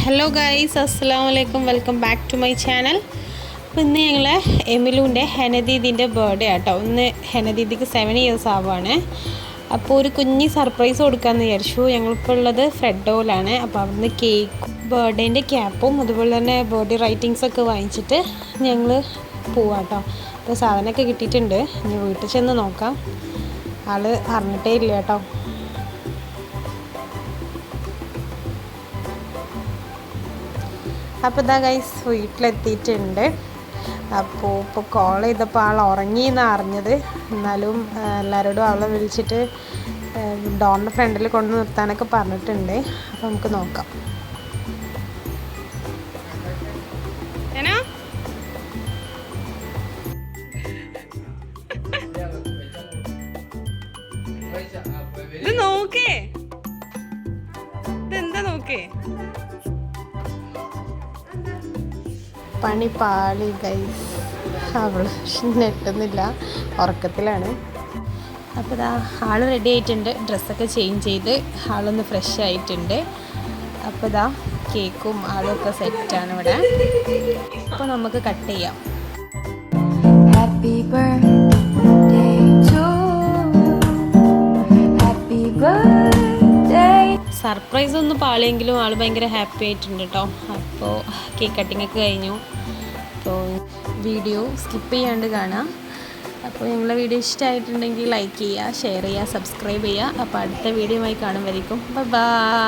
Hello guys, അസ്സലാമലൈക്കും. Welcome back to my channel. അപ്പോൾ ഇന്ന് ഞങ്ങൾ എമിലുവിൻ്റെ ഹെനദീദിൻ്റെ ബർത്ത്ഡേ ആട്ടോ. ഇന്ന് ഹെനദീദിക്ക് 7 years ആവുകയാണ്. അപ്പോൾ ഒരു കുഞ്ഞ് സർപ്രൈസ് കൊടുക്കാമെന്ന് വിചാരിച്ചു. ഞങ്ങളിപ്പോൾ ഉള്ളത് ഫ്രെഡോയിലാണ്. അപ്പോൾ അവിടുന്ന് കേക്ക്, ബർത്ത്ഡേൻ്റെ ക്യാപ്പും അതുപോലെ തന്നെ ബർത്ത്ഡേ റൈറ്റിങ്സൊക്കെ വാങ്ങിച്ചിട്ട് ഞങ്ങൾ പോവാട്ടോ. അപ്പോൾ സാധനമൊക്കെ കിട്ടിയിട്ടുണ്ട്. ഇനി വീട്ടിൽ ചെന്ന് നോക്കാം. ആൾ അറിഞ്ഞിട്ടേ ഇല്ല കേട്ടോ. അപ്പോൾ ഇതാ ഗൈസ്, വീട്ടിലെത്തിയിട്ടുണ്ട്. ഇപ്പോൾ കോൾ ചെയ്തപ്പോൾ ആൾ ഉറങ്ങിയെന്നാണ് അറിഞ്ഞത്. എന്നാലും എല്ലാവരോടും അവളെ വിളിച്ചിട്ട് ഡോറിൻ്റെ ഫ്രണ്ടിൽ കൊണ്ട് നിർത്താനൊക്കെ പറഞ്ഞിട്ടുണ്ട്. അപ്പോൾ നമുക്ക് നോക്കാം. ഇത് നോക്കേ, ഇതെന്താ നോക്കേ. പണി പാളി ഗൈസ്, അവൾ നെട്ടുന്നില്ല, ഉറക്കത്തിലാണ്. അപ്പോൾ ഇതാ ആൾ റെഡി ആയിട്ടുണ്ട്. ഡ്രസ്സൊക്കെ ചേഞ്ച് ചെയ്ത് ആളൊന്ന് ഫ്രഷ് ആയിട്ടുണ്ട്. അപ്പോൾ ഇതാ കേക്കും ആളൊക്കെ സെറ്റാണ് ഇവിടെ. അപ്പോൾ നമുക്ക് കട്ട് ചെയ്യാം. സർപ്രൈസ് ഒന്നും പാളിയെങ്കിലും ആൾ ഭയങ്കര ഹാപ്പി ആയിട്ടുണ്ട് കേട്ടോ. അപ്പോൾ കേക്ക് കട്ടിംഗ് ഒക്കെ കഴിഞ്ഞു. അപ്പോൾ വീഡിയോ സ്കിപ്പ് ചെയ്യാണ്ട് കാണാം. അപ്പോൾ ഞങ്ങളുടെ വീഡിയോ ഇഷ്ടമായിട്ടുണ്ടെങ്കിൽ ലൈക്ക് ചെയ്യുക, ഷെയർ ചെയ്യുക, സബ്സ്ക്രൈബ് ചെയ്യുക. അപ്പോൾ അടുത്ത വീഡിയോയുമായി കാണും വരയ്ക്കും. ബൈ.